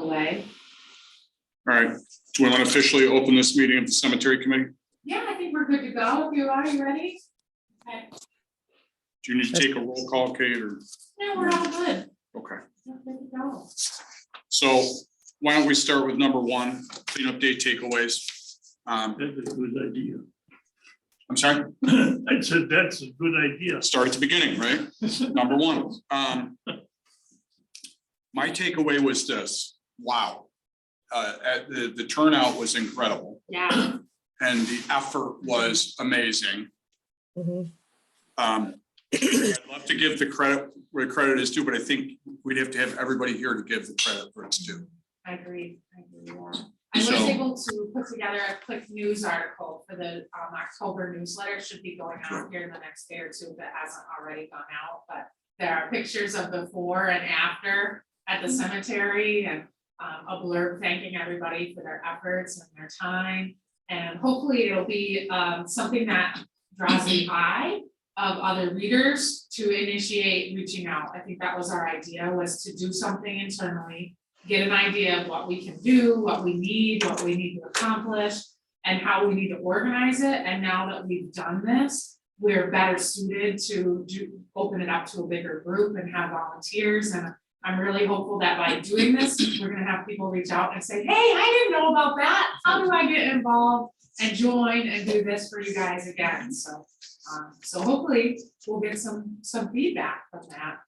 delay. All right, do we want to officially open this meeting of the cemetery committee? Yeah, I think we're good to go. If you are, you ready? Okay. Do you need to take a roll call, Kate, or? No, we're all good. Okay, We're good to go. so why don't we start with number one, cleanup day takeaways. That's a good idea. I'm sorry, I said, that's a good idea. start at the beginning, right? Number one. My takeaway was this, wow. The turnout was incredible Yeah. and the effort was amazing. Mhm. I'd love to give the credit where credit is due, but I think we'd have to have everybody here to give the credit where it's due. I agree, yeah. I was So- able to put together a quick news article for the October newsletter, should be going out here in the next day or two, if it hasn't already gone out, but there are pictures of before and after at the cemetery and a blurb thanking everybody for their efforts and their time. And hopefully it'll be something that draws the eye of other readers to initiate reaching out. I think that was our idea, was to do something internally, get an idea of what we can do, what we need to accomplish, and how we need to organize it. And now that we've done this, we're better suited to open it up to a bigger group and have volunteers. And I'm really hopeful that by doing this, we're gonna have people reach out and say, hey, I didn't know about that. How do I get involved and join and do this for you guys again? So hopefully we'll get some feedback from that.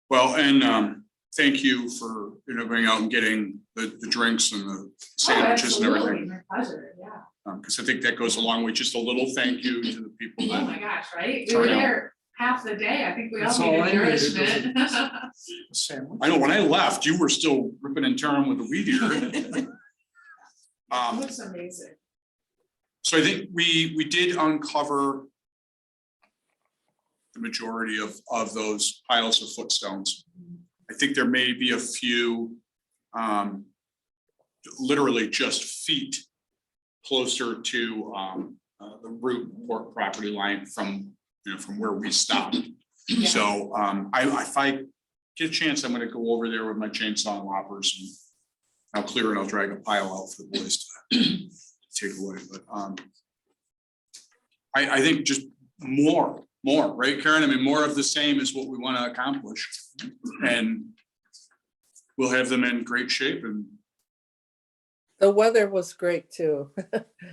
Well, and thank you for, going out and getting the drinks and the sandwiches and Absolutely, everything. my pleasure, yeah. Because I think that goes a long way, just a little thank you to the people Oh that, my gosh, right? We were Turn out. there half the day. I think we all That's all needed I needed was nourishment. I know when I left, you were still ripping and tearing with the weed eater. It looks amazing. So I think we did uncover the majority of those piles of footstones. I think there may be a few literally just feet closer to the root port property line from where we stopped. Yeah. So if I get a chance, I'm gonna go over there with my chainsaw and loppers and I'll clear it, I'll drag a pile out for the boys to take away, but I think just more, right, Karen? I mean, more of the same is what we want to accomplish. And we'll have them in great shape and The weather was great too.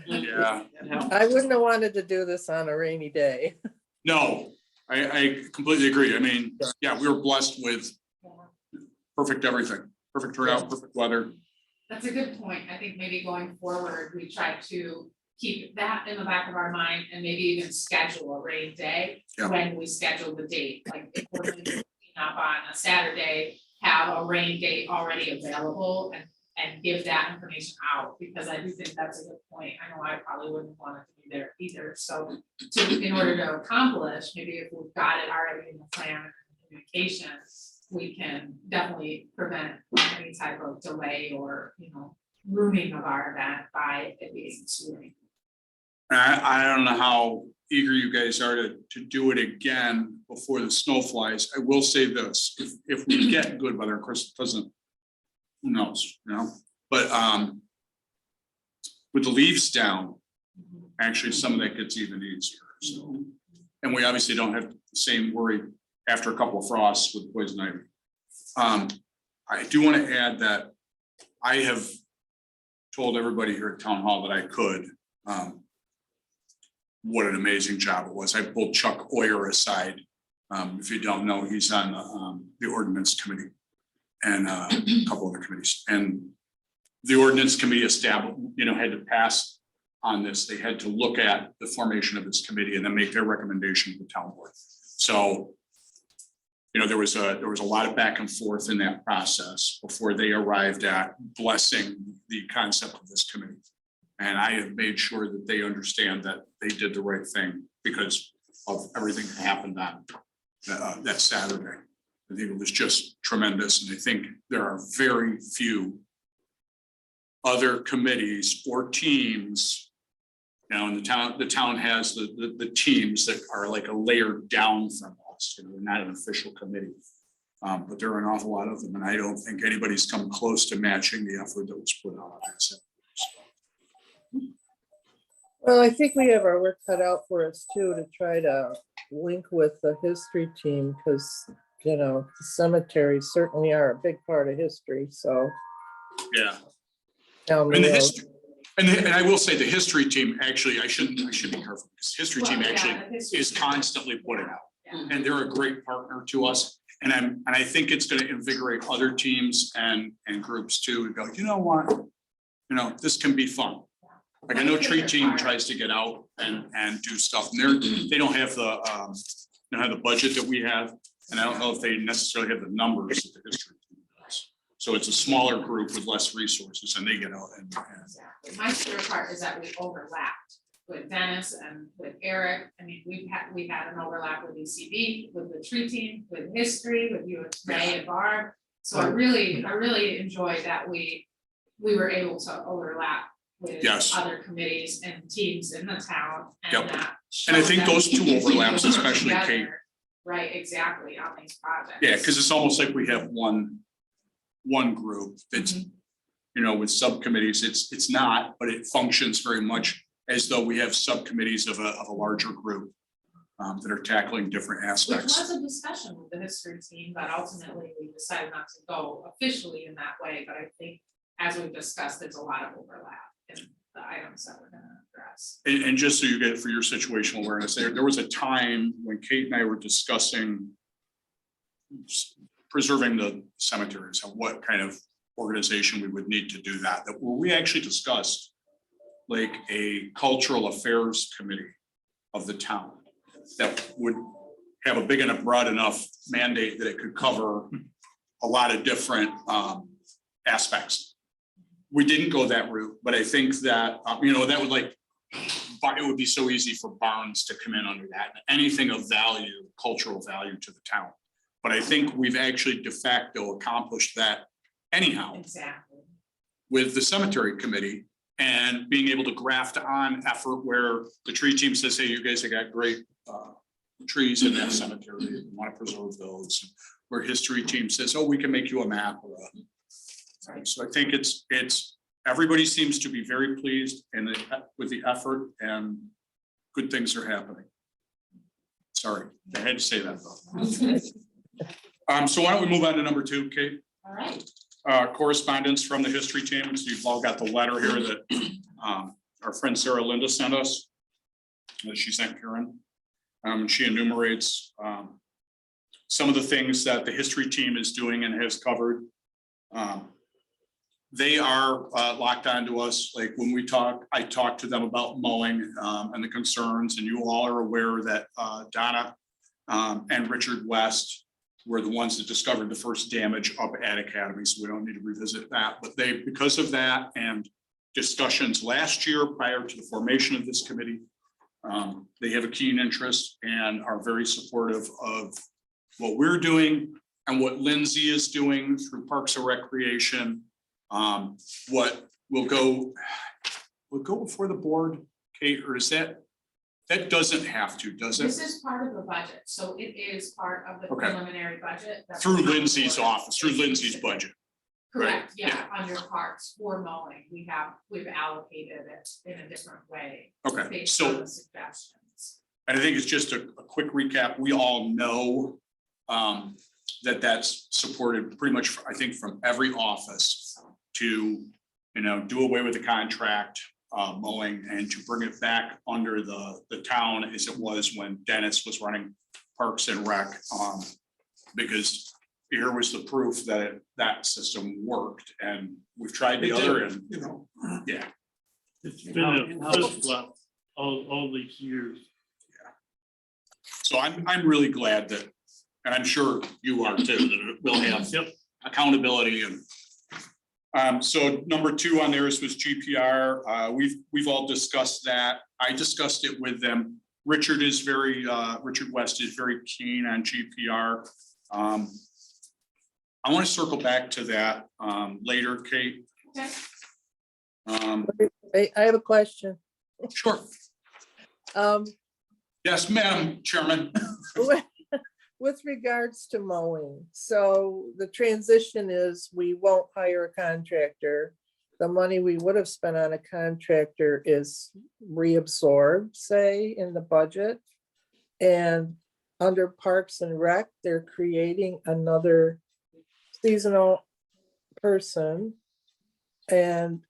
yeah, I wouldn't have wanted to do this on a rainy day. no, I completely agree. I mean, yeah, we were blessed with perfect everything, perfect turnout, perfect weather. That's a good point. I think maybe going forward, we try to keep that in the back of our mind and maybe even schedule a rain day Yeah. when we schedule the date. Like if we're gonna be up on a Saturday, have a rain date already available and give that information out, because I do think that's a good point. I know I probably wouldn't want it to be there either. So in order to accomplish, maybe if we've got it already in the plan and communication, we can definitely prevent any type of delay or, ruining of our event by it being snowing. I don't know how eager you guys are to do it again before the snow flies. I will say this, if we get good weather, of course, it doesn't, who knows, but with the leaves down, actually some of that gets even easier, so. And we obviously don't have the same worry after a couple of frosts with poison ivy. I do want to add that I have told everybody here at town hall that I could, what an amazing job it was. I pulled Chuck Oyer aside. If you don't know, he's on the ordinance committee and a couple other committees. And the ordinance committee established, had to pass on this. They had to look at the formation of this committee and then make their recommendation to the town board. So, there was a lot of back and forth in that process before they arrived at blessing the concept of this committee. And I have made sure that they understand that they did the right thing because of everything that happened on that Saturday. I think it was just tremendous. And I think there are very few other committees or teams. Now in the town has the teams that are like a layer down from us, they're not an official committee. But there are an awful lot of them, and I don't think anybody's come close to matching the effort that was put out on that. Well, I think we have our work cut out for us too, to try to link with the history team, because, you know, the cemeteries certainly are a big part of history, so. Yeah. Down the And the road. history, and I will say the history team, actually, I should be careful, because history team Well, yeah, actually the history is team. constantly putting out. Yeah. And they're a great partner to us. And I think it's gonna invigorate other teams and groups too, and go, you know what? You know, this can be fun. Like I know Tree Team tries to get out and do stuff, and they don't have the budget that we have. And I don't know if they necessarily have the numbers that the history team does. So it's a smaller group with less resources, and they get out and Exactly. My favorite part is that we overlapped with Dennis and with Eric. I mean, we had an overlap with ECB, with the tree team, with history, with you and Ray and Barb. So I really enjoyed that we were able to overlap with Yes. other committees and teams in the town. Yep. And that And I showed think that those we two can continue overlaps, to work especially Kate. together. Right, exactly, on these projects. yeah, because it's almost like we have one group that's, Mhm. you know, with subcommittees, it's not, but it functions very much as though we have subcommittees of a larger group that are tackling different Which aspects. was a discussion with the history team, but ultimately we decided not to go officially in that way, but I think as we've discussed, there's a lot of overlap in the items that we're gonna address. And just so you get for your situational awareness, there was a time when Kate and I were discussing preserving the cemeteries and what kind of organization we would need to do that, where we actually discussed like a cultural affairs committee of the town that would have a big enough, broad enough mandate that it could cover a lot of different aspects. We didn't go that route, but I think that, you know, that would like, it would be so easy for Barnes to come in under that, anything of value, cultural value to the town. But I think we've actually de facto accomplished that anyhow Exactly. with the cemetery committee and being able to graft on effort where the tree team says, hey, you guys have got great trees in that cemetery, we want to preserve those. Where history team says, oh, we can make you a map or a. Right, so I think it's, everybody seems to be very pleased with the effort and good things are happening. Sorry, I had to say that though. So why don't we move on to number 2, Kate? All right. Correspondence from the history team. So you've all got the letter here that our friend Sarah Linda sent us. That she sent Karen. She enumerates some of the things that the history team is doing and has covered. They are locked onto us. Like when we talk, I talk to them about mowing and the concerns, and you all are aware that Donna and Richard West were the ones that discovered the first damage up at Academy, so we don't need to revisit that. But they, because of that and discussions last year prior to the formation of this committee, they have a keen interest and are very supportive of what we're doing and what Lindsay is doing through Parks and Recreation. What will go before the board, Kate, or is that doesn't have to, does it? This is part of the budget, so it is part of the Okay. preliminary budget. that Through the town Lindsay's board office, through is Lindsay's considering. budget. Correct, Right, yeah, under parks for mowing, we've allocated it in a different way. Okay, Based on so, the suggestions. and I think it's just a quick recap. We all know that that's supported pretty much, I think, from every office to, you know, do away with the contract mowing and to bring it back under the town as it was when Dennis was running Parks and Rec. Because here was the proof that that system worked, and we've tried the other, and, you know, yeah. It's been a flip-flop all these years. So I'm really glad that, and I'm sure you are too, that we'll have Yep. accountability and. So number 2 on theirs was GPR. We've all discussed that. I discussed it with them. Richard West is very keen on GPR. I want to circle back to that later, Kate. Okay. I have a question. Sure. Um, Yes, Madam Chairman. with regards to mowing, so the transition is we won't hire a contractor. The money we would have spent on a contractor is reabsorbed, say, in the budget. And under Parks and Rec, they're creating another seasonal person. And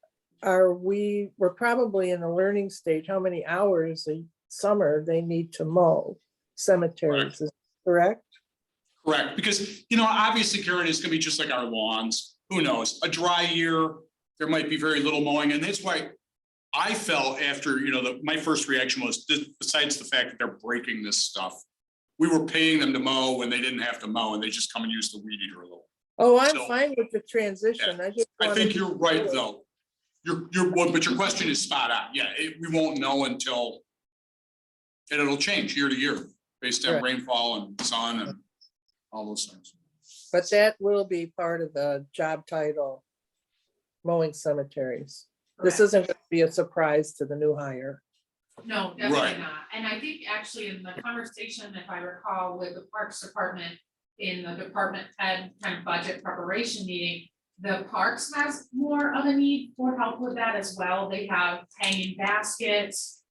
we're probably in the learning stage, how many hours a summer they need to mow cemeteries, is correct? Correct, because, you know, obviously, Karen, it's gonna be just like our lawns. Who knows? A dry year, there might be very little mowing, and that's why I felt after, you know, my first reaction was, besides the fact that they're breaking this stuff, we were paying them to mow when they didn't have to mow, and they just come and use the weed eater a little. Oh, I'm So- fine with the transition. I just. I wanted think to you're be right, sure. though. But your question is spot on. Yeah, we won't know until, and it'll change year to year based on Right. rainfall and sun and all those things. But that will be part of the job title, mowing cemeteries. This Correct. isn't going to be a surprise to the new hire. No, definitely Right. not. And I think actually in the conversation, if I recall, with the Parks Department in the department head kind of budget preparation meeting, the Parks has more of a need for help with that as well. They have hanging baskets.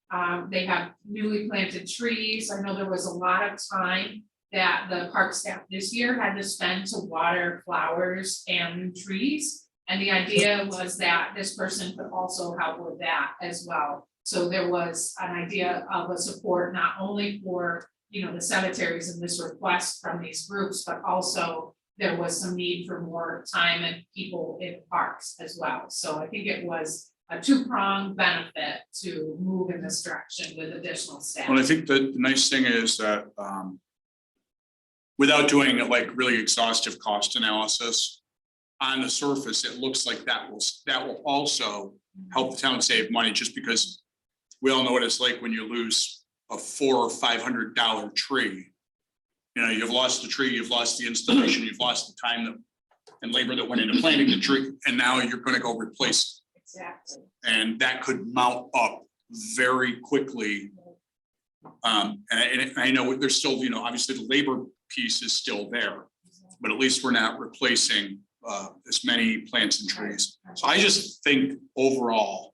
They have newly planted trees. I know there was a lot of time that the park staff this year had to spend to water flowers and new trees. And the idea was that this person could also help with that as well. So there was an idea of a support not only for, you know, the cemeteries and this request from these groups, but also there was some need for more time and people in parks as well. So I think it was a two-pronged benefit to move in this direction with additional staff. Well, I think the nice thing is that, without doing it like really exhaustive cost analysis, on the surface, it looks like that will also help the town save money, just because we all know what it's like when you lose a $400 or $500 tree. You know, you've lost the tree, you've lost the installation, you've lost the time and labor that went into planting the tree, and now you're gonna go replace Exactly. it. And that could mount up very quickly. And I know there's still, you know, obviously the labor piece is still there, but at least we're not replacing as many plants and trees. So I just think overall,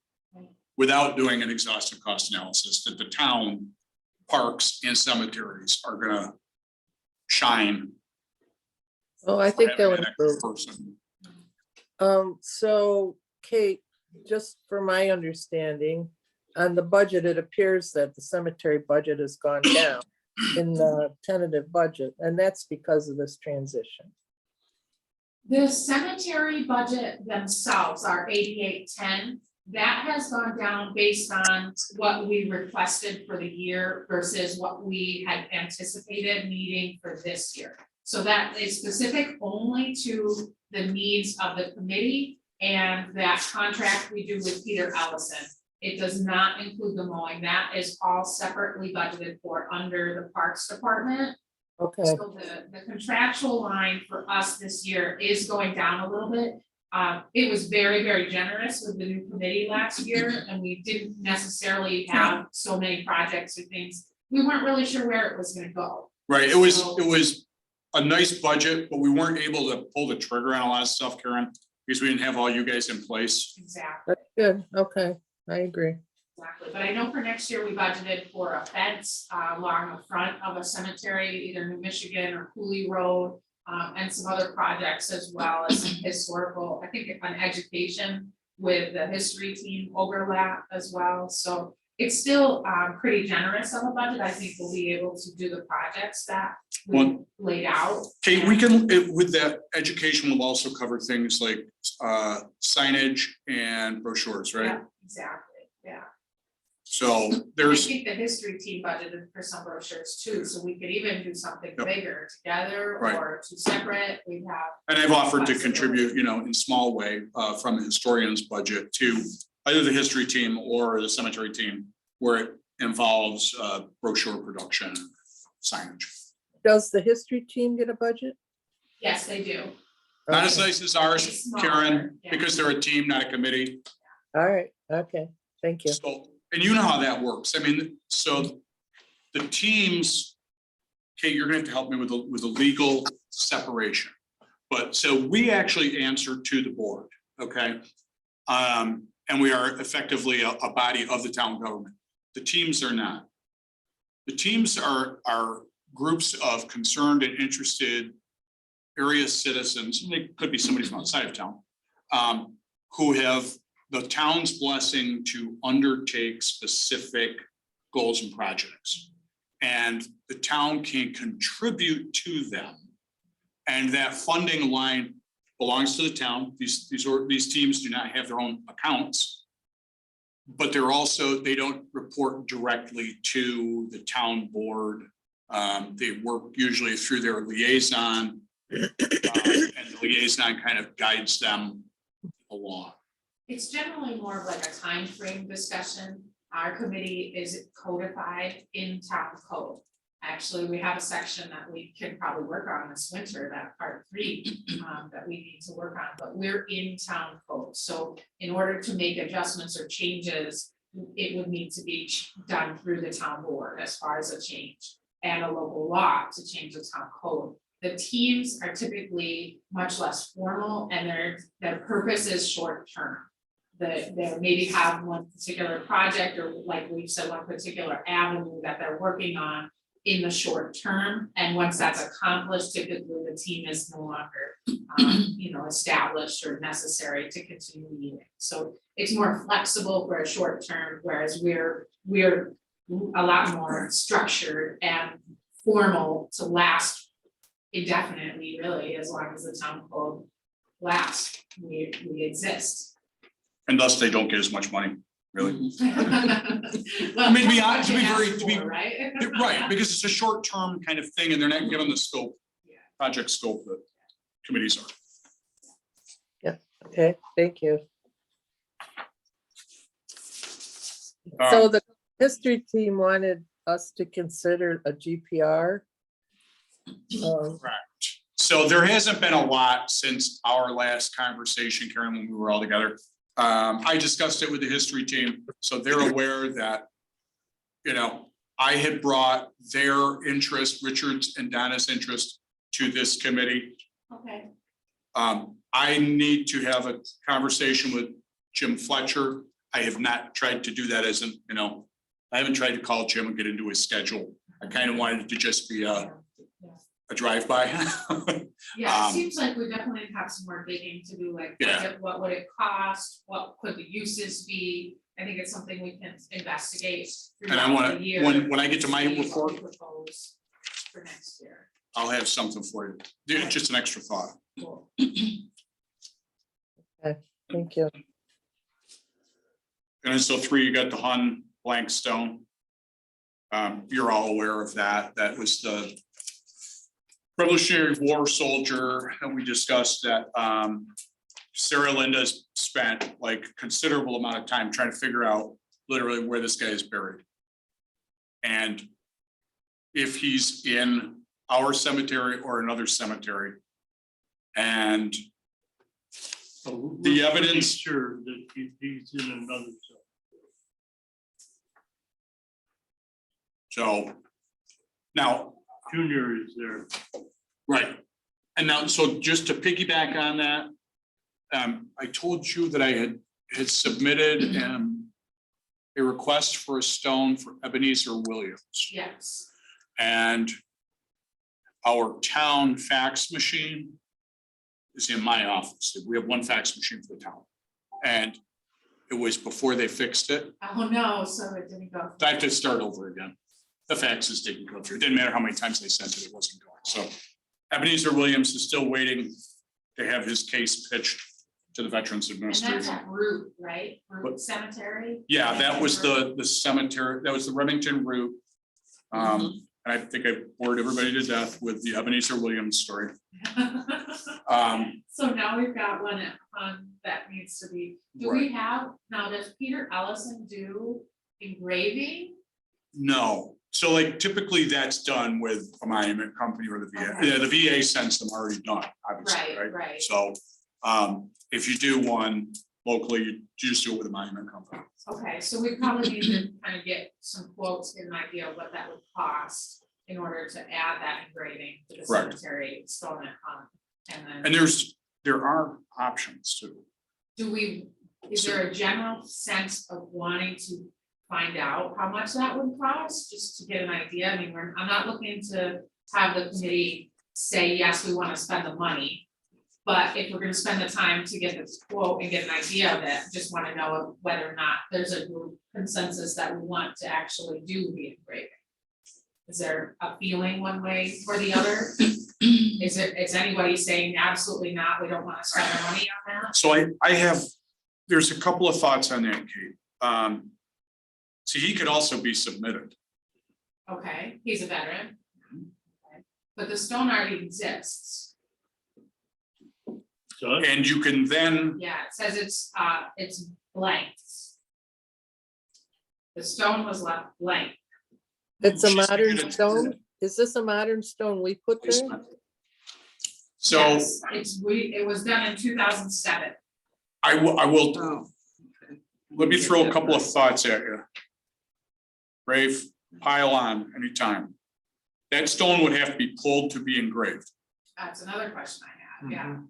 without doing an exhaustive cost analysis, that the town parks and cemeteries are gonna shine. Oh, I for think having they'll an extra improve. person. So Kate, just for my understanding, on the budget, it appears that the cemetery budget has gone down in the tentative budget, and that's because of this transition. The cemetery budget themselves are 8810. That has gone down based on what we requested for the year versus what we had anticipated needing for this year. So that is specific only to the needs of the committee and that contract we do with Peter Ellison. It does not include the mowing. That is all separately budgeted for under the Parks Department. Okay, So the contractual line for us this year is going down a little bit. It was very, very generous with the new committee last year, and we didn't necessarily have so many projects or things. We weren't really sure where it was gonna go. Right, it was a nice budget, but we weren't able to pull the trigger on a lot of stuff, Karen, because we didn't have all you guys in place. Exactly, that's good. Okay, I agree. exactly. But I know for next year, we budgeted for a fence along the front of a cemetery, either New Michigan or Cooley Road. And some other projects as well as some historical, I think an education with the history team overlap as well. So it's still pretty generous of a budget. I think we'll be able to do the projects that we laid out. Kate, with that, education will also cover things like signage and brochures, right? Yeah, exactly, yeah. So I there's, think the history team budgeted for some brochures too, so we could even do something Yep. bigger together Right. or two separate. We have, and I've offered to contribute, you know, in small way from the historian's budget to either the history team or the cemetery team, where it involves brochure production, signage. Does the history team get a budget? yes, they do. Not as Okay. nice as ours, It's smaller, Karen, yeah. because they're a team, not a committee. All right, okay, thank you. So, and you know how that works. I mean, so the teams Kate, you're gonna have to help me with the legal separation. But so we actually answer to the board, okay? And we are effectively a body of the town government. The teams are not. The teams are groups of concerned and interested area citizens, and they could be somebody from outside of town, who have the town's blessing to undertake specific goals and projects. And the town can contribute to them. And that funding line belongs to the town. These teams do not have their own accounts. But they're also, they don't report directly to the town board. They work usually through their liaison. And the liaison kind of guides them along. It's generally more of like a time frame discussion. Our committee is codified in town code. Actually, we have a section that we can probably work on this winter, that part 3, that we need to work on, but we're in town code. So in order to make adjustments or changes, it would need to be done through the town board as far as a change and a local law to change the town code. The teams are typically much less formal and their purpose is short term. They maybe have one particular project or like we've said, one particular avenue that they're working on in the short term. And once that's accomplished, typically the team is no longer established or necessary to continue meeting. So it's more flexible for a short term, whereas we're a lot more structured and formal to last indefinitely, really, as long as the town code lasts, we exist. And thus they don't get as much money, really. Well, mean, to be that's honest, to be what you very- asked to be- for, right? Right, because it's a short-term kind of thing and they're not given the scope, Yeah. project scope that committees are. Okay, thank you. Um, So the history team wanted us to consider a GPR. So there hasn't been a lot since our last conversation, Karen, when we were all together. I discussed it with the history team, so they're aware that, I had brought their interest, Richard's and Donna's interest to this committee. Okay, I need to have a conversation with Jim Fletcher. I have not tried to do that I haven't tried to call Jim and get into his schedule. I kind of wanted it to just be a drive-by. yeah, it seems like we definitely have some more digging to do, like, Yeah. what would it cost, what could the uses be? I think it's something we can investigate And I throughout wanna, the year. when I get to my see what report, we propose for next year. I'll have something for you. Dude, just an extra thought. Cool. Thank you. And then so 3, you got the Hun blank stone. You're all aware of that. That was the Revolutionary War soldier, and we discussed that Sarah Linda's spent like considerable amount of time trying to figure out literally where this guy is buried. And if he's in our cemetery or another cemetery. And So we're The pretty evidence- Sure that he's in another cell. so now, Junior is there. right, and now, so just to piggyback on that, I told you that I had submitted a request for a stone for Ebenezer Williams. Yes, And our town fax machine is in my office. We have one fax machine for the town. And it was before they fixed it. oh no, so it didn't go. I have to start over again. The faxes didn't go through. It didn't matter how many times they sent it, it wasn't going. So Ebenezer Williams is still waiting to have his case pitched to the Veterans And that's Administration. at Root, right? Root Cemetery? Yeah, that was the cemetery, that was the Remington route. And I think I bored everybody to death with the Ebenezer Williams story. So now we've got one that needs to be, do we have, now does Peter Ellison do engraving? No, so like typically that's done with a monument company or the VA. Okay. Yeah, the VA sends them already done, obviously, right? Right. So if you do one locally, you just do it with a monument company. Okay, so we probably need to kind of get some quotes, get an idea of what that would cost. in order to add that engraving to the Correct. cemetery stone at home. And then. And there are options too. Is there a general sense of wanting to find out how much that would cost, just to get an idea? I mean, I'm not looking to have the committee say, yes, we wanna spend the money. But if we're gonna spend the time to get this quote and get an idea of it, just wanna know whether or not there's a group consensus that we want to actually do the engraving. Is there a feeling one way or the other? Is anybody saying absolutely not, we don't wanna spend our money on that? So there's a couple of thoughts on that, Kate. See, he could also be submitted. Okay, he's a veteran. Okay. But the stone already exists. So, And you can then, Yeah, it says it's blank. The stone was left blank. It's a She's modern making it- stone? Is this a modern stone we put there? so Yes, it was done in 2007. I will, Oh. let me throw a couple of thoughts at you. Rafe, pile on anytime. That stone would have to be pulled to be engraved. That's another question I have, yeah.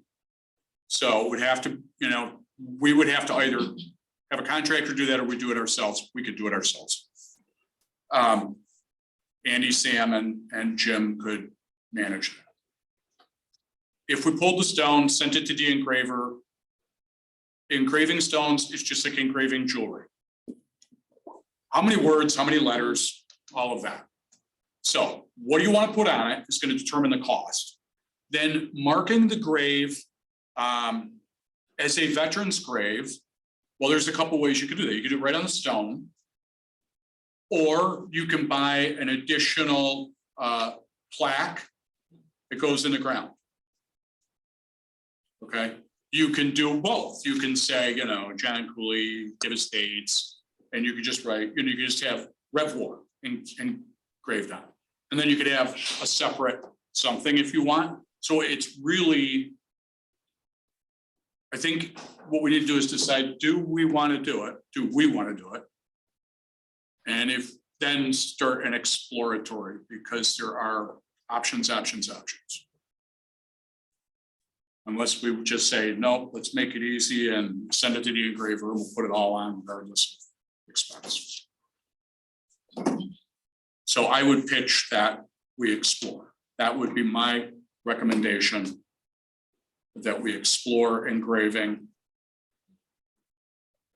So it would have to, we would have to either have a contractor do that or we do it ourselves. We could do it ourselves. Andy, Sam and Jim could manage that. If we pulled the stone, sent it to the engraver, engraving stones is just like engraving jewelry. How many words, how many letters, all of that. So what do you want to put on it is going to determine the cost. Then marking the grave as a veteran's grave, well, there's a couple ways you could do that. You could do it right on the stone. Or you can buy an additional plaque that goes in the ground. Okay, you can do both. You can say, John Cooley, give us dates, and you could just write, you could just have Rev War engraved on. And then you could have a separate something if you want. So it's really, I think what we need to do is decide, do we want to do it? Do we want to do it? And if then start an exploratory, because there are options. Unless we would just say, no, let's make it easy and send it to the engraver, and we'll put it all on regardless of expense. So I would pitch that we explore. That would be my recommendation, that we explore engraving.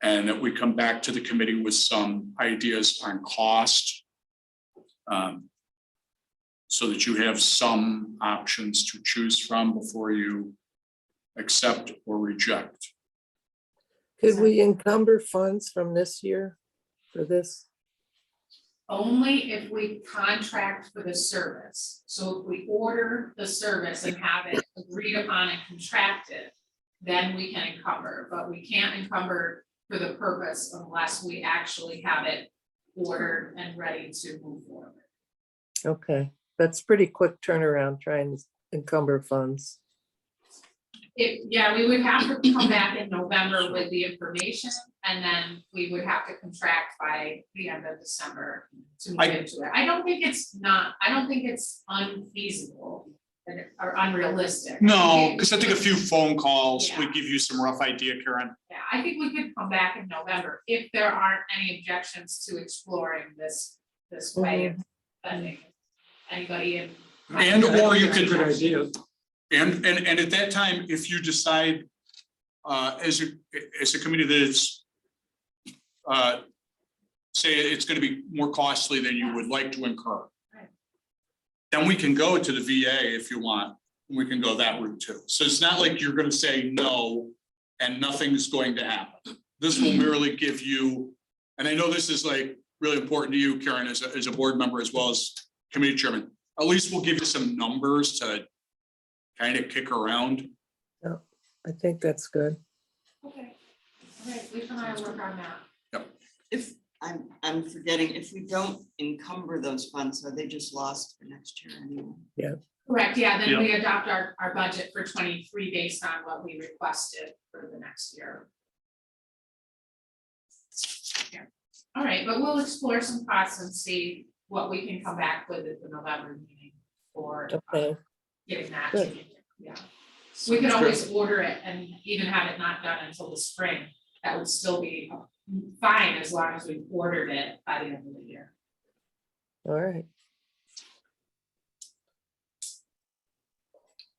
And that we come back to the committee with some ideas on cost. So that you have some options to choose from before you accept or reject. Could we encumber funds from this year for this? Only if we contract for the service. So if we order the service and have it agreed upon and contracted, then we can encumber, but we can't encumber for the purpose unless we actually have it ordered and ready to move forward. Okay, that's pretty quick turnaround trying to encumber funds. Yeah, we would have to come back in November with the information, and then we would have to contract by the end of December to move into it. I don't think it's unfeasible or unrealistic. No, because I think a few phone calls Yeah. would give you some rough idea, Karen. Yeah, I think we could come back in November if there aren't any objections to exploring this way of spending. Anybody in? And or you can. Good idea. And at that time, if you decide as a committee that it's say it's going to be more costly than you would like to incur. Right. Then we can go to the VA if you want. We can go that route too. So it's not like you're going to say no and nothing's going to happen. This will merely give you, and I know this is like really important to you, Karen, as a board member as well as committee chairman. At least we'll give you some numbers to kind of kick around. I think that's good. Okay, all right, Lisa and I will work on that. If, I'm forgetting, if we don't encumber those funds, are they just lost for next year anyway? Correct, yeah, then we adopt our budget for 23 based on what we requested for the next year. Yeah, all right, but we'll explore some costs and see what we can come back with at the November meeting for Okay, getting that. Good. taken, yeah. We could always order it and even have it not done until the spring. That would still be fine as long as we ordered it by the end of the year. all right.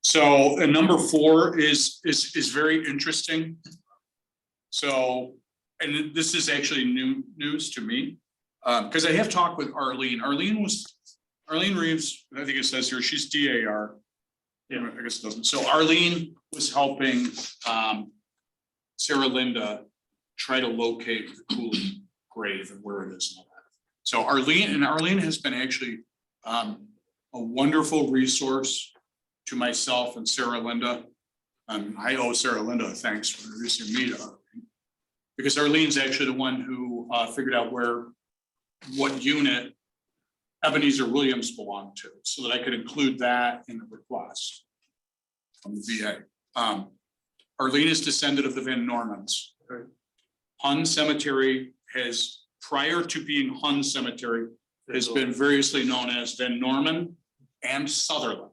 So, and number 4 is very interesting. So, and this is actually new news to me, because I have talked with Arlene. Arlene Reeves, I think it says here, she's DAR. Yeah, I guess it doesn't. So Arlene was helping Sarah Linda try to locate the Cooley grave and where it is and all that. So Arlene has been actually a wonderful resource to myself and Sarah Linda. I owe Sarah Linda a thanks for introducing me to Arlene. Because Arlene's actually the one who figured out what unit Ebenezer Williams belonged to, so that I could include that in the request from the VA. Arlene is descendant of the Van Normans. Hun Cemetery has, prior to being Hun Cemetery, has been variously known as Van Norman and Sutherland.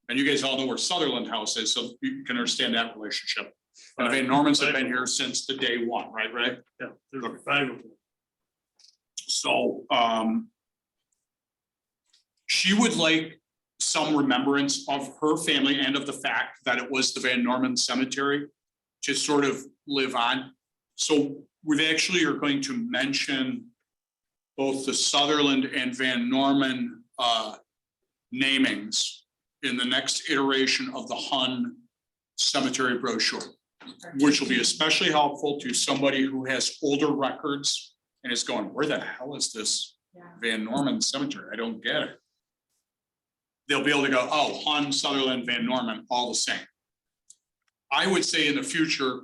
And you guys all know where Sutherland House is, so you can understand that relationship. And the Van Normans have been here since the day one, right, Ray? Yeah, there are 5 of them. So, she would like some remembrance of her family and of the fact that it was the Van Norman Cemetery to sort of live on. So we actually are going to mention both the Sutherland and Van Norman namings in the next iteration of the Hun Cemetery brochure, which will be especially helpful to somebody who has older records and is going, where the hell is this Yeah. Van Norman Cemetery? I don't get it. They'll be able to go, oh, Hun, Sutherland, Van Norman, all the same. I would say in the future,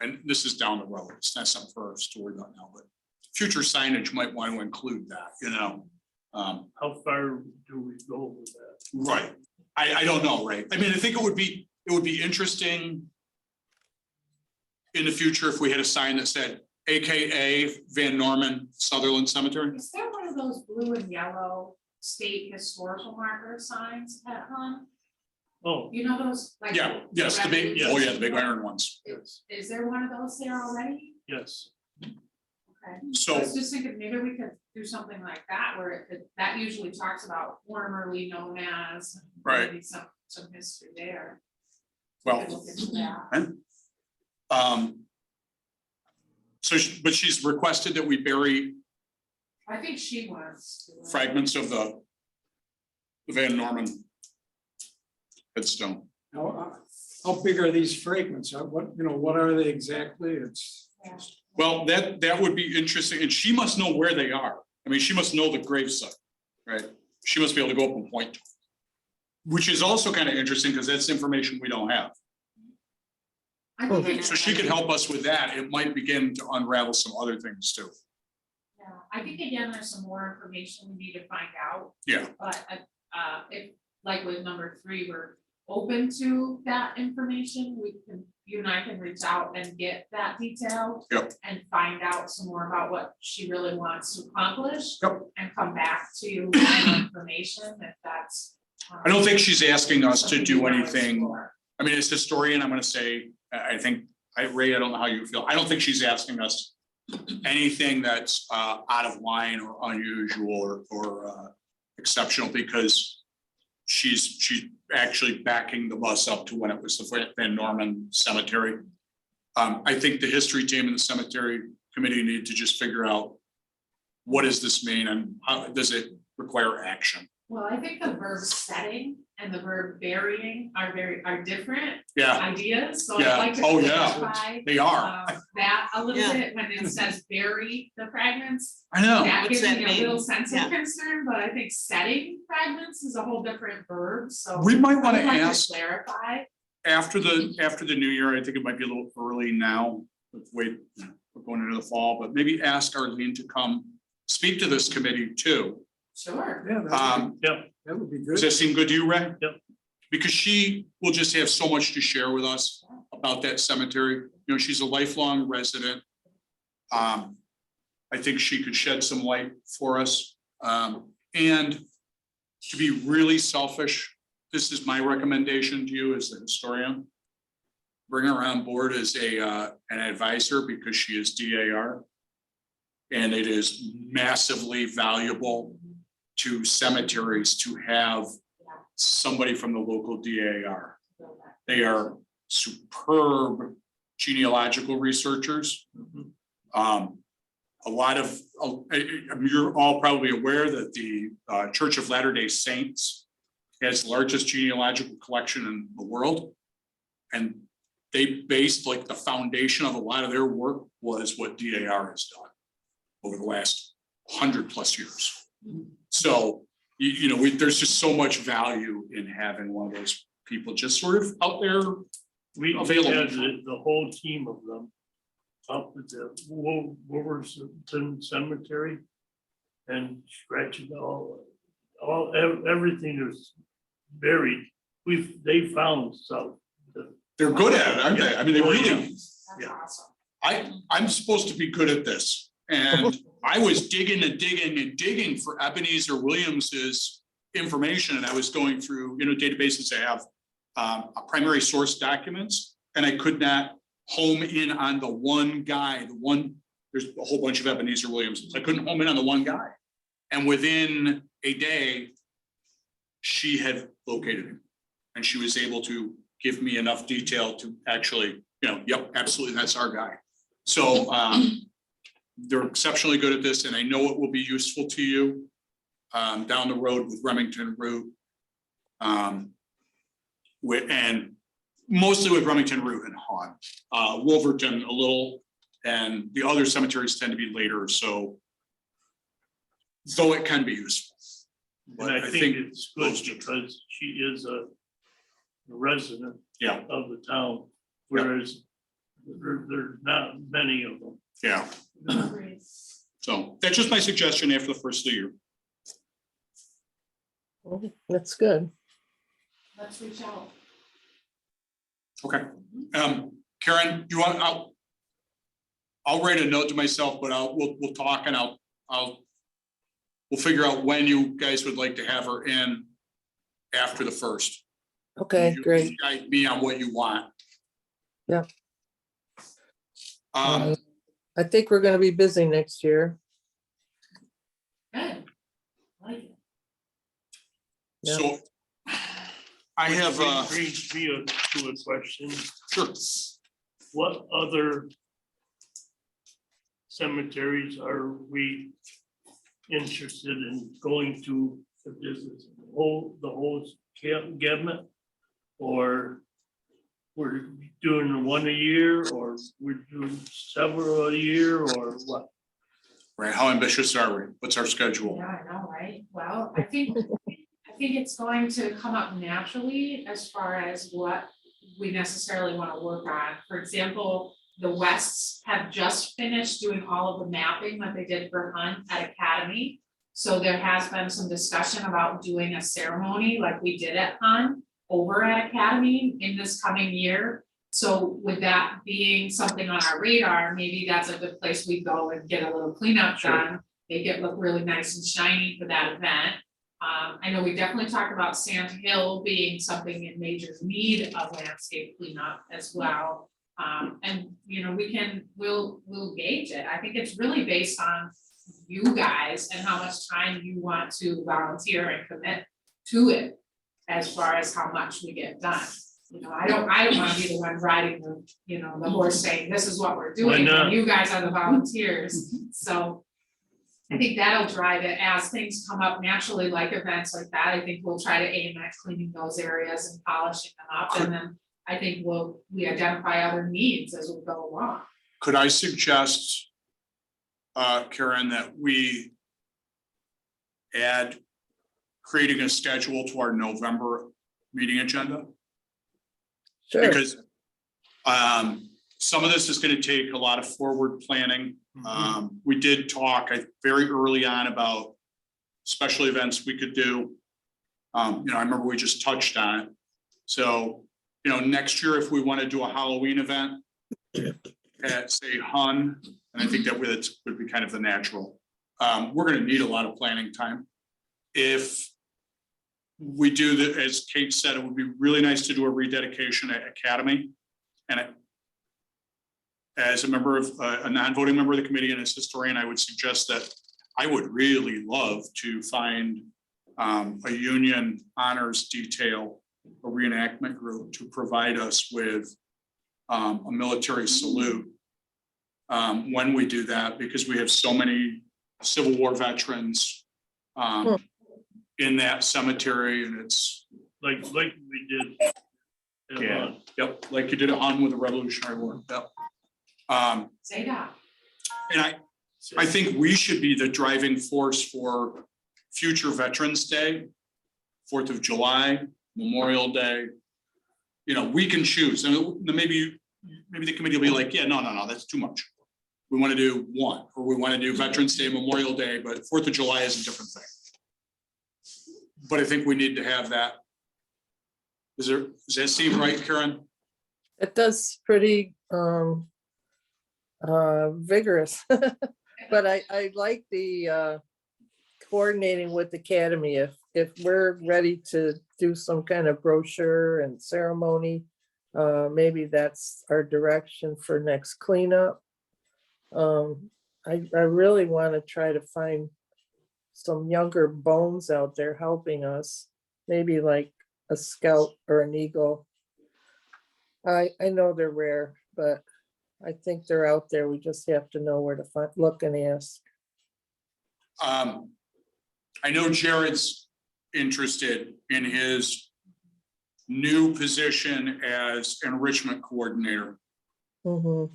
and this is down the road, it's not something for us to worry about now, but future signage might want to include that, you know? How far do we go with that? Right. I don't know, right? I mean, I think it would be interesting in the future if we had a sign that said AKA Van Norman Sutherland Cemetery. Is there one of those blue and yellow state historical marker signs at Hun? Oh, You know those? Like Yeah, yes, the big, Yes. oh yeah, the big iron ones. Is there one of those there already? yes. Okay. I So, was just thinking maybe we could do something like that where that usually talks about formerly known as. Right. Maybe some history there. well, Could look into that. but she's requested that we bury I think she wants to. fragments of the Van Norman headstone. How big are these fragments? What are they exactly? It's, Yeah. Well, that would be interesting, and she must know where they are. I mean, she must know the gravesite, right? She must be able to go up and point to it. Which is also kind of interesting, because that's information we don't have. I think it- So she could help us with that. It might begin to unravel some other things too. Yeah, I think again, there's some more information we need to find out. Yeah. But if, like with number 3, we're open to that information, you and I can reach out and get that detail. Yep. And find out some more about what she really wants to accomplish. Yep. And come back to you with more information if that's. I don't think she's asking us to something do you wanna anything. explore. I mean, as historian, I'm gonna say, Ray, I don't know how you feel. I don't think she's asking us anything that's out of line or unusual or exceptional, because she's actually backing the bus up to when it was the Van Norman Cemetery. I think the history team and the cemetery committee need to just figure out what does this mean and how does it require action? Well, I think the verb setting and the verb burying are different Yeah, ideas, so Yeah. I'd like to Oh, yeah. clarify. they are. That a little Yeah. bit when it says bury the fragments, I know. that What's gives that me a mean? little sense of Yeah. concern, but I think setting fragments is a whole different verb, so. We might I want to would like ask clarify, after the new year. I think it might be a little early now. We're going into the fall, but maybe ask Arlene to come speak to this committee too. sure, yeah, that would be Does good. that seem good to you, Ray? Yep. Because she will just have so much to share with us about that cemetery. You know, she's a lifelong resident. I think she could shed some light for us. And to be really selfish, this is my recommendation to you as the historian. Bring her on board as an advisor because she is DAR. And it is massively valuable to cemeteries to have somebody from the local DAR. They are superb genealogical researchers. A lot of, you're all probably aware that the Church of Latter-day Saints has the largest genealogical collection in the world. And they based like the foundation of a lot of their work was what DAR has done over the last 100+ years. So, you know, there's just so much value in having one of those people just sort of out there. We Available. had the whole team of them up at the Wolverton Cemetery and scratching everything is buried. They found stuff. They're good at it, aren't they? I mean, they really, That's Yeah. awesome. I'm supposed to be good at this. And I was digging and digging and digging for Ebenezer Williams's information. And I was going through, you know, databases that have a primary source documents. And I could not home in on the one guy, there's a whole bunch of Ebenezer Williamsons. I couldn't home in on the one guy. And within a day, she had located him. And she was able to give me enough detail to actually, you know, yep, absolutely, that's our guy. So they're exceptionally good at this, and I know it will be useful to you down the road with Remington Root. And mostly with Remington Root and Hahn. Wolverton a little, and the other cemeteries tend to be later, so though it can be useful. And I think it's good because she is a resident Yeah, of the town, whereas there's not many of them. yeah. So that's just my suggestion after the first of the year. Well, that's good. Let's reach out. Okay. Karen, you want, I'll write a note to myself, but we'll talk and we'll figure out when you guys would like to have her in after the first. Okay, You great. Guide me on what you want. Yeah. Um, I think we're gonna be busy next year. Good. Like it. Yeah. so I have, Which brings me to a question. sure. What other cemeteries are we interested in going to? If this is the whole gamut? Or we're doing one a year, or we're doing several a year, or what? Right, how ambitious are we? What's our schedule? Yeah, I know, right? Well, I think it's going to come up naturally as far as what we necessarily want to work on. For example, the Wests have just finished doing all of the mapping that they did for Hunt at Academy. So there has been some discussion about doing a ceremony like we did at Hunt over at Academy in this coming year. So with that being something on our radar, maybe that's a good place we go and get a little cleanup Sure. done. Make it look really nice and shiny for that event. I know we definitely talked about Sand Hill being something in major need of landscape cleanup as well. And you know, we'll gauge it. I think it's really based on you guys and how much time you want to volunteer and commit to it. As far as how much we get done, you know, I don't wanna be the one riding the horse saying, this is what we're doing, not? and you guys are the volunteers, so. I think that'll drive it as things come up naturally, like events like that. I think we'll try to aim at cleaning those areas and polishing them up, and then I think we identify other needs as we go along. Could I suggest, Karen, that we add creating a schedule to our November meeting agenda? Sure. Because some of this is gonna take a lot of forward planning. We did talk very early on about special events we could do. I remember we just touched on it. So, next year, if we want to do a Halloween event at, say, Hun, and I think that would be kind of the natural we're gonna need a lot of planning time. If we do the, as Kate said, it would be really nice to do a rededication at Academy. And as a member of, a non-voting member of the committee and as historian, I would suggest that I would really love to find a Union honors detail, a reenactment group to provide us with a military salute when we do that, because we have so many Civil War veterans in that cemetery, and it's, like we did. at yeah, Lund. yep, like you did it on with the Revolutionary War, yep. Say that. And I think we should be the driving force for future Veterans Day, 4th of July, Memorial Day. You know, we can choose, and maybe the committee will be like, yeah, no, that's too much. We want to do one, or we want to do Veterans Day, Memorial Day, but 4th of July is a different thing. But I think we need to have that. Does that seem right, Karen? It does pretty vigorous, but I like the coordinating with Academy. If we're ready to do some kind of brochure and ceremony, maybe that's our direction for next cleanup. I really want to try to find some younger bones out there helping us, maybe like a scout or an eagle. I know they're rare, but I think they're out there. We just have to know where to find, look and ask. I know Jared's interested in his new position as enrichment coordinator. Mhm.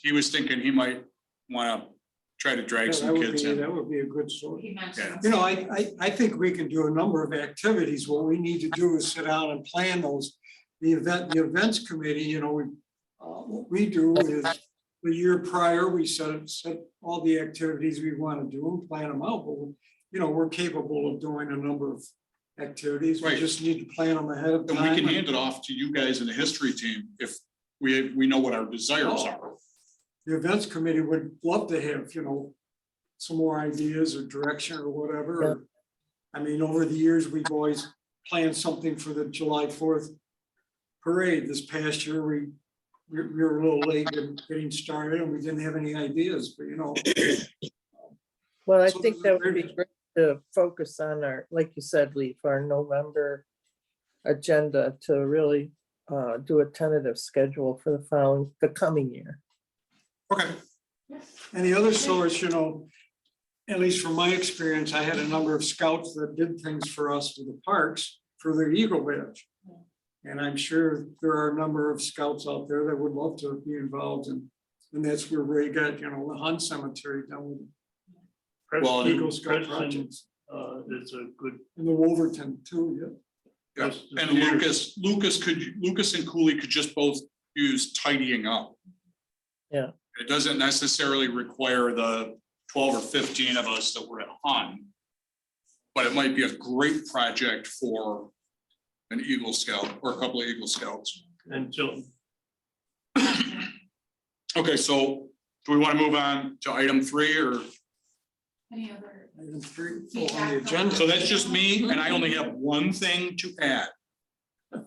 He was thinking he might want to try to drag some kids in. That would be a good source. He mentioned. You know, I think we can do a number of activities. What we need to do is sit down and plan those. The events committee, you know, what we do is the year prior, we set all the activities we want to do and plan them out. But, you know, we're capable of doing a number of activities. We Right. just need to plan them ahead of And time. we can hand it off to you guys in the history team if we know what our desires are. The events committee would love to have, you know, some more ideas or direction or whatever. I mean, over the years, we've always planned something for the July 4th parade. This past year, we were a little late in getting started and we didn't have any ideas, but you know. Well, I So think that would be there's- great to focus on our, like you said, Leaf, our November agenda to really do a tentative schedule for the coming year. Okay. And the other source, you know, at least from my experience, I had a number of scouts that did things for us with the parks for their Eagle Badge. And I'm sure there are a number of scouts out there that would love to be involved in, and that's where Ray got, you know, the Hunt Cemetery done with Well, Eagle Scout Preston, projects. It's a good. And the Wolverton too, yeah. Yeah. And Lucas and Cooley could just both use tidying up. Yeah. It doesn't necessarily require the 12 or 15 of us that were at Hun. But it might be a great project for an Eagle Scout or a couple of Eagle Scouts. Until, Okay, so do we want to move on to item 3 or? Any other? Item 3 on the agenda. So that's just me, and I only have one thing to add.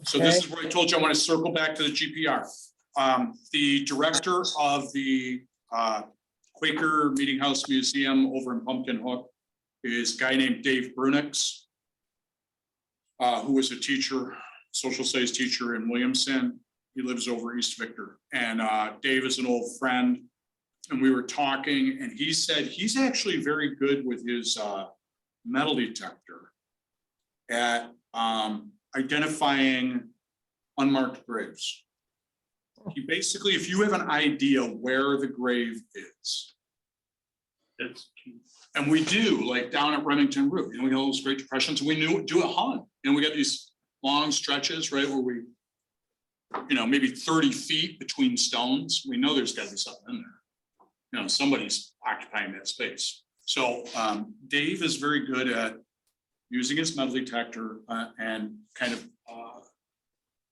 So this is where I told you I want to circle back to the GPR. The director of the Quaker Meeting House Museum over in Pumpkin Hook is a guy named Dave Brunix, who was a teacher, social studies teacher in Williamson. He lives over East Victor, and Dave is an old friend. And we were talking, and he said he's actually very good with his metal detector at identifying unmarked graves. He basically, if you have an idea where the grave is, that's key. and we do, like down at Remington Root, we got those Great Depressions, and we do a hunt, and we got these long stretches, right, where we, maybe 30 feet between stones. We know there's got to be something in there. Somebody's occupying that space. So Dave is very good at using his metal detector and kind of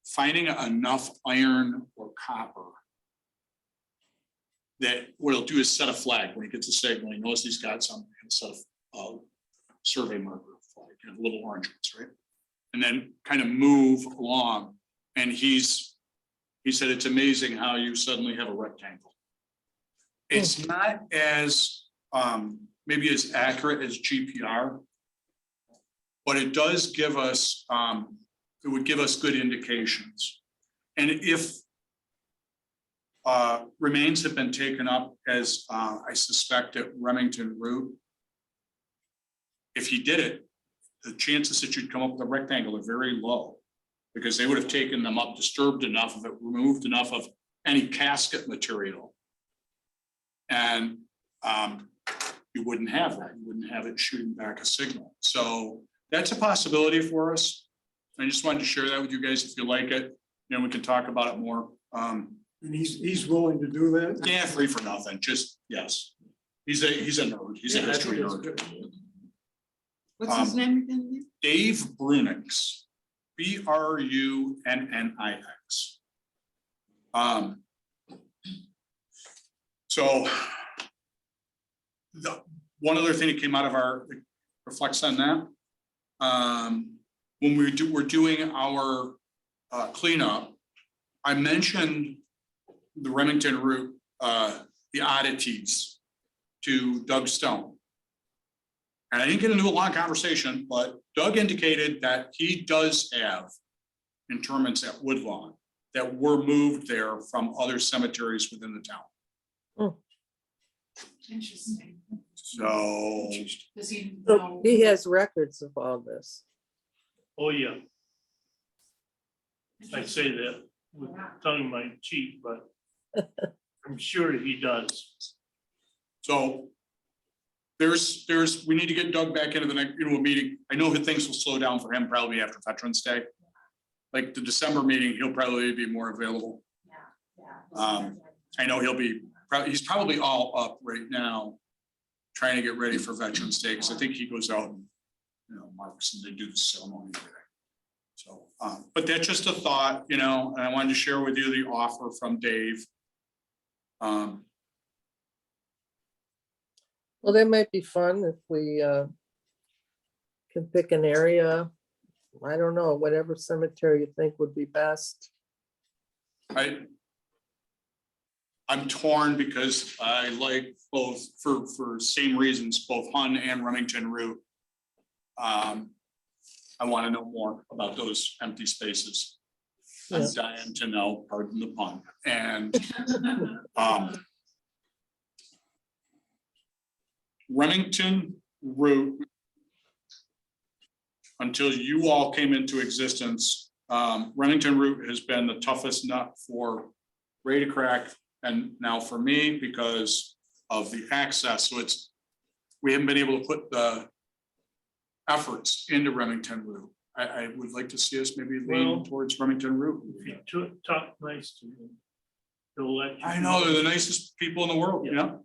finding enough iron or copper that what he'll do is set a flag when he gets a signal. He knows he's got some set of survey marker flag, you know, little orange ones, right? And then kind of move along. And he said, it's amazing how you suddenly have a rectangle. It's not as maybe as accurate as GPR, but it does give us it would give us good indications. And if remains have been taken up, as I suspect at Remington Route, if he did it, the chances that you'd come up with a rectangle are very low, because they would have taken them up, disturbed enough of it, removed enough of any casket material. And you wouldn't have that. You wouldn't have it shooting back a signal. So that's a possibility for us. I just wanted to share that with you guys. If you like it, you know, we can talk about it more. And he's willing to do that? Yeah, free for nothing. Just, yes. He's a nerd. He's a Yeah, I think history it's nerd. good. What's his name again? Dave Brunix, Brunix. So one other thing that came out of our reflects on that. When we're doing our cleanup, I mentioned the Remington Route, the oddities to Doug Stone. And I didn't get into a long conversation, but Doug indicated that he does have interments at Woodlawn that were moved there from other cemeteries within the town. Interesting. So, Does he So know? he has records of all this. Oh, yeah, I say that with tongue in my cheek, but I'm sure he does. so we need to get Doug back into the next, meeting. I know that things will slow down for him probably after Veterans Day. Like the December meeting, he'll probably be more available. I know he's probably all up right now, trying to get ready for Veterans Day, because I think he goes out and, marks and they do the ceremony and everything. So, but that's just a thought, and I wanted to share with you the offer from Dave. Well, that might be fun if we can pick an area. I don't know, whatever cemetery you think would be best. I'm torn because I like both for same reasons, both Hun and Remington Route. I want to know more about those empty spaces. I'm Yeah. dying to know, pardon the pun, and Remington Route, until you all came into existence, Remington Route has been the toughest nut for Ray to crack, and now for me because of the access. So we haven't been able to put the efforts into Remington Route. I would like to see us maybe lean Well, towards Remington Route. If you talk nice to him, he'll let you. I know they're the nicest people in the world, and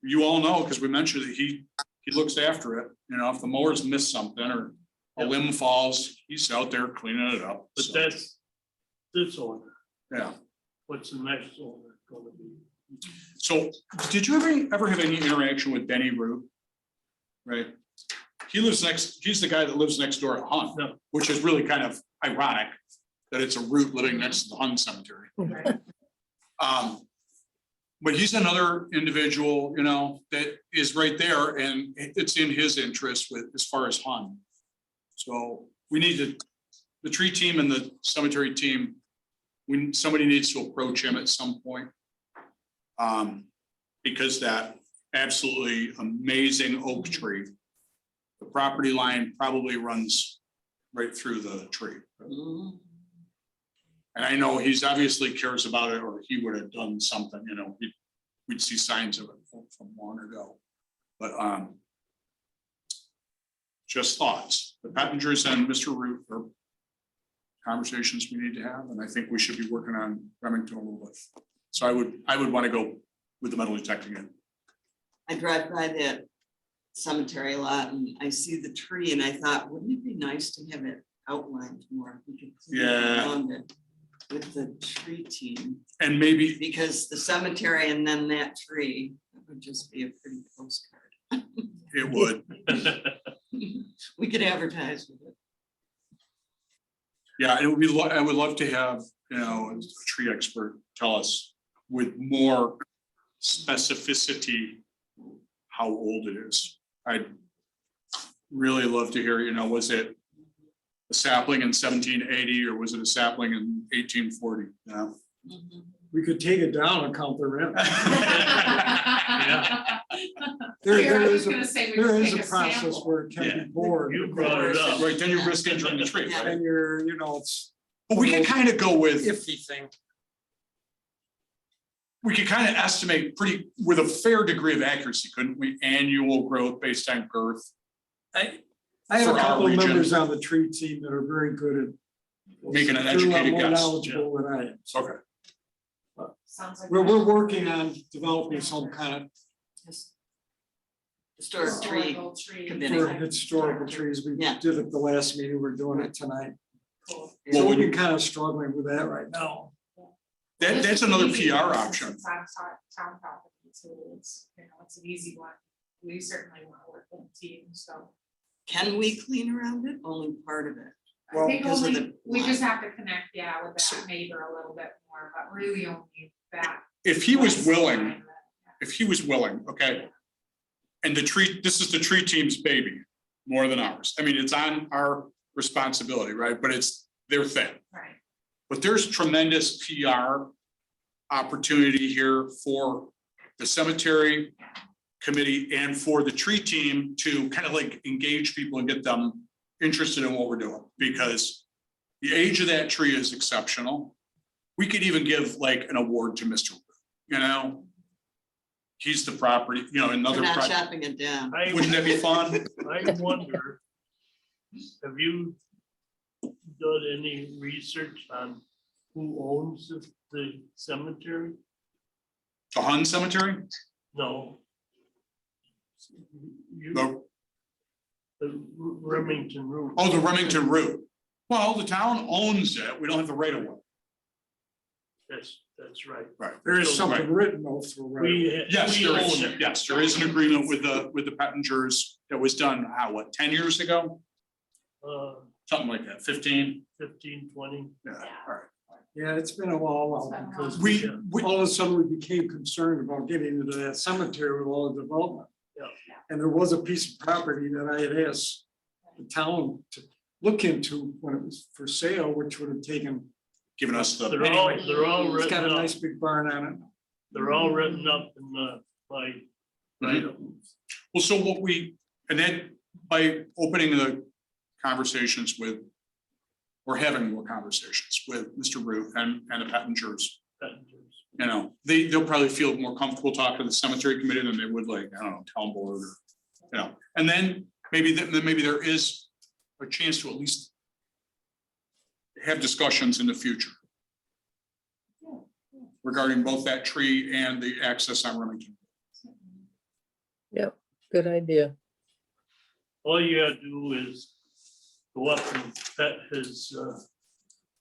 you all know, because we mentioned that he looks after it. If the mowers miss something or a limb falls, he's out there cleaning it up. But So, that's this order. yeah. What's the next order gonna be? So did you ever have any interaction with Benny Root? Right? He's the guy that lives next door to Hun, No. which is really kind of ironic that it's a Root living next to the Hun cemetery. Right. But he's another individual, that is right there, and it's in his interest as far as Hun. So the tree team and the cemetery team, somebody needs to approach him at some point. Because that absolutely amazing oak tree, the property line probably runs right through the tree. Mhm. And I know he's obviously cares about it, or he would have done something, we'd see signs of it from long ago. But just thoughts. The Peppingers and Mr. Root are conversations we need to have, and I think we should be working on Remington a little bit. So I would want to go with the metal detecting it. I drive by that cemetery lot and I see the tree and I thought, wouldn't it be nice to have it outlined more? If we could clean it Yeah. around it? with the tree team, And maybe, because the cemetery and then that tree, that would just be a pretty postcard. it would, We could advertise with it. yeah, it would be, I would love to have, you know, a tree expert tell us with more specificity how old it is. I'd really love to hear, you know, was it a sapling in 1780 or was it a sapling in 1840? You know? We could take it down and count the rent. Yeah. There Here, I there was is a, gonna say we there just is a take a process sample. where it can Yeah. be bored. You brought it up. Right, then you risk injuring the tree, right? And you're, you know, it's But we could kind of go with, iffy thing. we could kind of estimate pretty, with a fair degree of accuracy, couldn't we? Annual growth based on girth. I have For a our couple of region. members on the tree team that are very good at. Making an they're a lot educated more guess. Knowledgeable than I am. Okay. Sounds like. We're working on developing some kind Historic tree. Historical tree. of, Committee. for historical trees. We Yeah. did it the last meeting. We're doing it tonight. Cool. So Well, we're kind of struggling with that right now. That's another Easy PR one, option. since it's on town property, so it's, you know, it's an easy one. We certainly want to work with the team, so. Can we clean around it? Only part of it. I Well, think because of only, the we line. just have to connect, yeah, with So- that neighbor a little bit more, but really only that. If he was last willing, line, if he was willing, okay. And the tree, this is the tree team's baby, more than ours. I mean, it's on our responsibility, right? But it's their thing. Right, But there's tremendous PR opportunity here for the cemetery committee and for the tree team to kind of like engage people and get them interested in what we're doing, because the age of that tree is exceptional. We could even give like an award to Mr. Wu, you know? He's the property, you know, We're another not project. chopping it down. Wouldn't that be fun? I wonder, have you done any research on who owns the cemetery? The Hun Cemetery? No. You, The, the Remington Road. oh, the Remington Route. Well, the town owns it. We don't have the right of way. That's right. Right. There is So, something written also, right? We. Yes, we there own is, it. yes, there is an agreement with the Pettingers that was done, what, 10 years ago? Something like that, 15? 15, 20. Yeah, Yeah. all right. Yeah, it's been a while It's been a now because while. We, all of a sudden we became concerned about getting into that cemetery with all the development. Yeah. And there was a piece of property that I had asked the town to look into when it was for sale, which would have taken, giving us the, They're all it's got a written up, nice big barn on it. they're all written up in the, like, items. well, so what we, and then by opening the conversations with, or having more conversations with Mr. Root and the Pettingers, you know, they'll probably feel more comfortable talking to the cemetery committee than they would like, I don't know, town board or, you know, and then maybe there is a chance to at least have discussions in the future regarding both that tree and the access on Remington. Yep, good idea. All you gotta do is go up and pet his,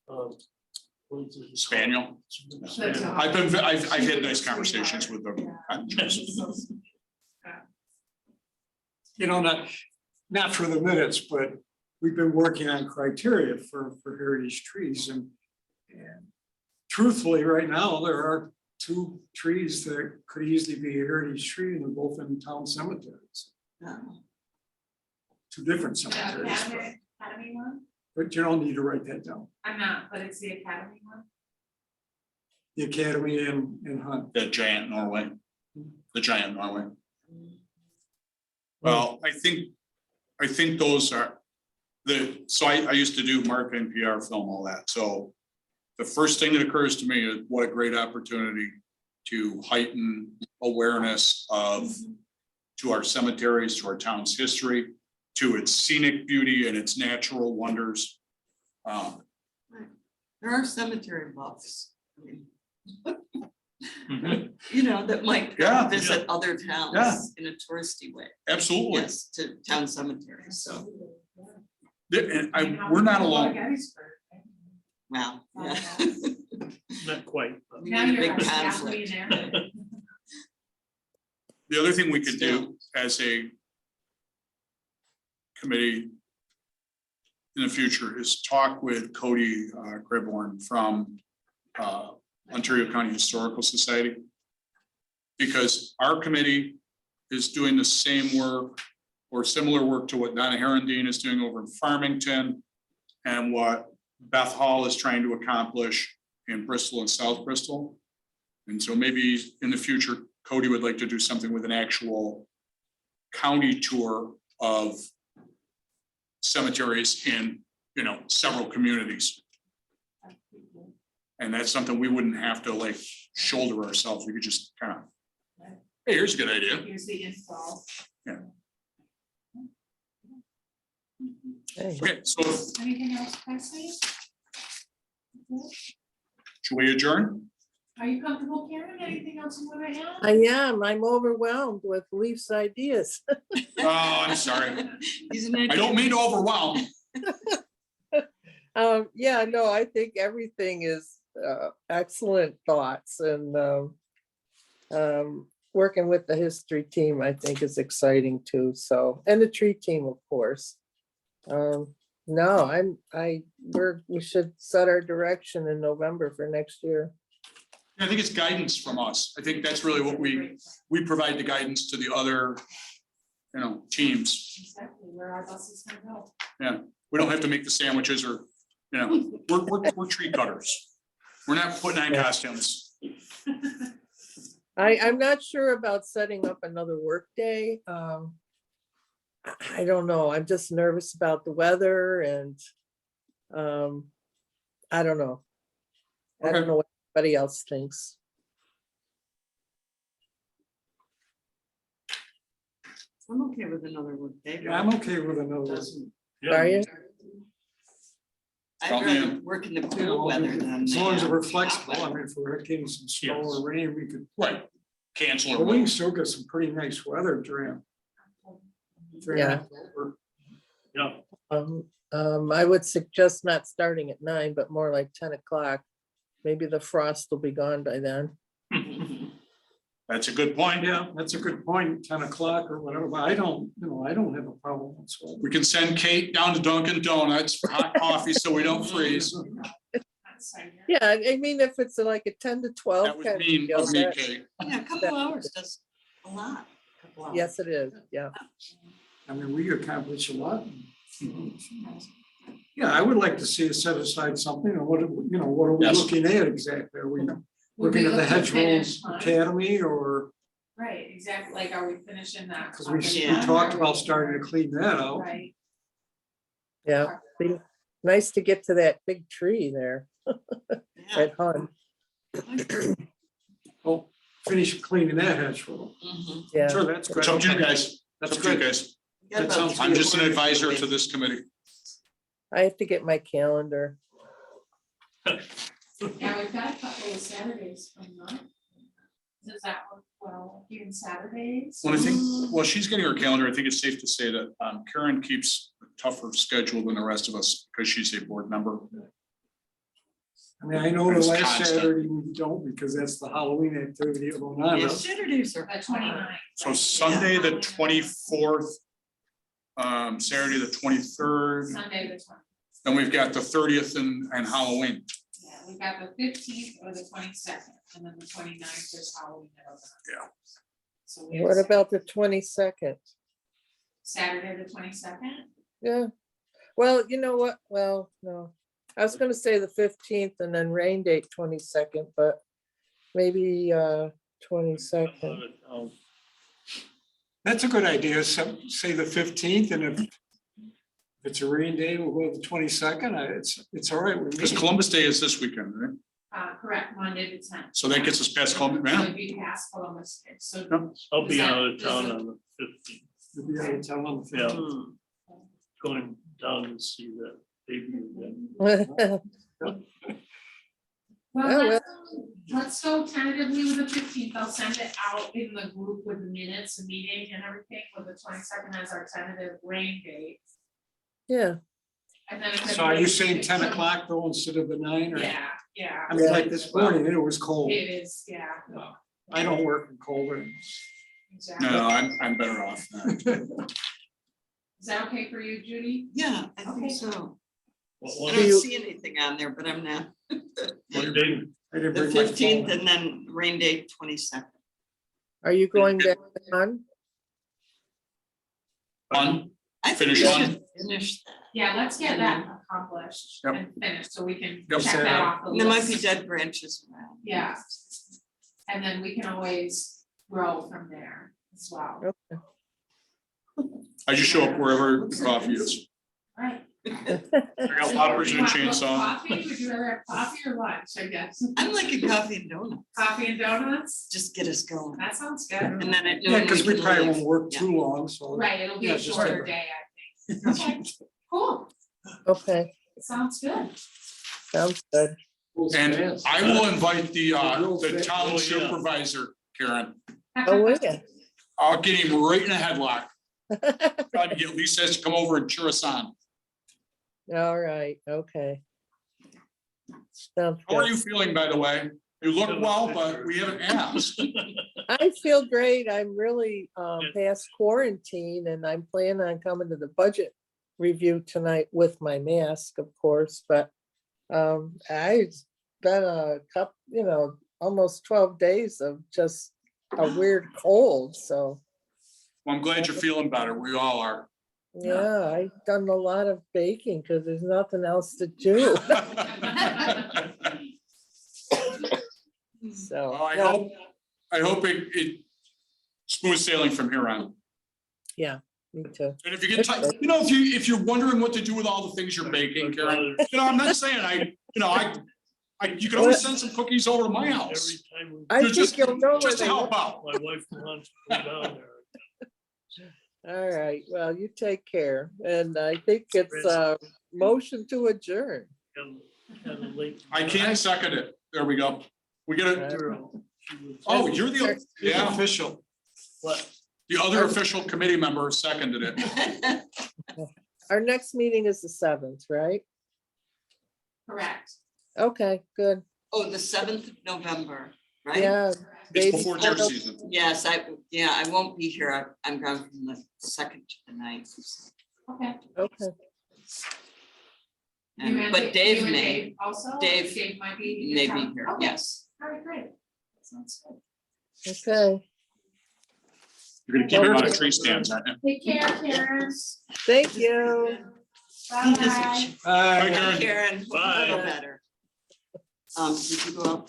what is it? Spaniel. Spaniel. I've had nice conversations with them. You know, not for the minutes, but we've been working on criteria for heritage trees and truthfully, right now, there are 2 trees that could easily be a heritage tree and they're both in town cemeteries, No. 2 different The cemeteries. Academy one, But you don't need to write that down. I'm not, but it's the Academy one. The Academy and Hunt. The giant Norway. The giant Norway. Well, I think those are so I used to do marketing, PR, film, all that. So the first thing that occurs to me is what a great opportunity to heighten awareness of to our cemeteries, to our town's history, to its scenic beauty and its natural wonders. There are cemetery buffs. I mean, Mhm. you know, that might go Yeah. visit other towns Yeah. in a touristy way. Absolutely. Yes, to town cemeteries, so. And we're not alone. Gettysburg, right? Wow, yeah. Not quite. but- We Now need a you're big a staff conflict. millionaire. The other thing we could Still. do as a committee in the future is talk with Cody Gribborn from Ontario County Historical Society. Because our committee is doing the same work or similar work to what Donna Herendeen is doing over in Farmington and what Beth Hall is trying to accomplish in Bristol and South Bristol. And so maybe in the future, Cody would like to do something with an actual county tour of cemeteries in, several communities. And that's something we wouldn't have to like shoulder ourselves. We could just kind of, hey, here's a good idea. Here's the install. Hey, Okay, so Anything else, Presley? should we adjourn? Are you comfortable, Karen? Anything else you want to add? I am, I'm overwhelmed with Leaf's ideas. Oh, I'm sorry. He's an I don't mean to overwhelm. Yeah, no, I think everything is excellent thoughts and working with the history team, I think is exciting too, so, and the tree team, of course. No, we should set our direction in November for next year. I think it's guidance from us. I think that's really what we provide the guidance to the other, teams. Exactly, where our buses can go. We don't have to make the sandwiches or, we're tree cutters. We're not putting on costumes. I'm not sure about setting up another workday. I don't know. I'm just nervous about the weather and I don't know. I don't Okay. know what anybody else thinks. I'm okay with another workday. Yeah, I'm okay with another. Doesn't- Yeah, Are you? Call I'd me rather in. work in the You cool know, weather than. As long as the we're hot flexible, I weather. mean, if we're getting some snow Yes. or rain, we could, Right. Cancel but or we can move. still get some pretty nice weather during. Yeah. yeah, I would suggest not starting at 9, but more like 10 o'clock. Maybe the frost will be gone by then. That's a good point. Yeah, that's a good point, 10 o'clock or whatever, but I don't have a problem whatsoever. We can send Kate down to Dunkin' Donuts for hot coffee so we don't freeze. That's fine, Yeah, I mean, if it's like a 10 to 12. That was kind of mean deal, of me, that- Kate. Yeah, a couple hours does a lot. Couple hours. Yes, it is, yeah. I mean, we accomplish a lot. Yeah, I would like to see us set aside something, or what are we Yes. looking at exactly? Are we Would we looking at the look to Hedgerow finish on- Academy or, Right, exactly, like, are we finishing that? because we Yeah. talked about starting to clean that out. Right. Yeah, be nice to get to that big tree there Yeah. at Hun. Oh, finish cleaning that hedgerow. Mhm. Yeah, Sure, that's good. It's up to you guys. It's That's up to you good. guys. We got That about sounds- 3 I'm just an quarters of the advisor way to this committee. I have to get my calendar. Yeah, we've got a couple of Saturdays coming up. Does that work well, even Saturdays? Well, I think, well, she's getting her calendar. I think it's safe to say that Karen keeps a tougher schedule than the rest of us because she's a board member. I mean, I know the It's last constant. Saturday we don't because that's the Halloween activity of Onondaga. Yeah, Saturdays are. The 29th. So right? Sunday, the Yeah. 24th, Saturday, the 23rd, Sunday, the 20th. then we've got the 30th and Halloween. Yeah, we got the 15th or the 22nd, and then the 29th is Halloween. at 11. Yeah. So we have What about the 22nd? Saturday, the 22nd? Yeah, well, you know what? Well, no. I was gonna say the 15th and then rain date 22nd, but maybe 22nd. That's a good idea. Say the 15th, and if it's a rain day, we'll go to the 22nd. It's all right with Because me. Columbus Day is this weekend, right? Correct, Monday the 10th. So that gets us past Columbus, So man. it'd be past Columbus Day, so. I'll be Is that- out of is town it- on the 15th, You'll be able to tell them. Yeah. Hmm. going down to see that baby again. Well, Oh, let's go tentatively with the 15th. I'll send it out in the group with the minutes, the meeting and everything with the 22nd as our tentative rain date. Yeah, And then. if So are you everybody- saying 10 o'clock though instead of the 9 or? Yeah, yeah, I mean, like this morning, it was cold. it is, yeah, I don't work in colder. exactly. No, I'm better off. Is that okay for you, Judy? Yeah, I think Okay. so. What I one, don't you- see anything on there, but I'm not. one day, I didn't The bring my 15th phone. and then rain date 22nd. Are you going back on? One, I think Finish we one. should finish that. Yeah, let's get that accomplished Yep. and finished, so we can Yep. check that off the And there might be list. dead branches around. Yeah. And then we can always grow from there as well. Okay. I just show up wherever the coffee is. Right. I got poppers and a chainsaw. Coffee, would you rather have coffee or lunch, I guess? I'm like a coffee and donut. Coffee and donuts? Just get us going. That sounds good. And then at noon. Yeah, because we can probably leave. won't work Yeah. too long, so. Right, it'll be Yeah, a just shorter like- day, I think. Okay, cool, Okay, sounds good. sounds good. And I will invite the Oh, town yeah. supervisor, Karen. Oh, yeah. I'll get him right in a headlock. Probably get Lisa to come over and cheer us on. All right, okay. Sounds How are good. you feeling, by the way? You look well, but we haven't asked. I feel great. I'm really past quarantine and I'm planning on coming to the budget review tonight with my mask, of course, but I've been a couple, almost 12 days of just a weird cold, so Well, I'm glad you're feeling better. We all are. yeah, I've done a lot of baking because there's nothing else to do. So. Well, I no, hope it smooth sailing from here on. Me too. And if you get, if you're wondering what to do with all the things you're baking, Karen, I'm not saying you can always send some cookies over to my house. every time I Just- think you'll know where Just to they help live. out. my wife wants to go down there. All right, well, you take care, and I think it's a motion to adjourn. Had a late. I can't second it. There we go. We get it. Girl, she was- Oh, you're the, yeah, Official. What? the other official committee member seconded it. Our next meeting is the 7th, right? Correct. Okay, good. Oh, the 7th of November, right? Yeah. It's baby before deer step. season. Yes, I won't be here. I'm gone from the 2nd to the 9th. Okay. Okay, You and But you Dave and may Also? Dave might be. in be town? here, Okay. yes. All right, great. Sounds good. okay. You're gonna keep it on a tree stands, aren't you? Take care, Karen. Thank you. Bye. Bye, Karen. Karen, Bye. feel better. Did you go out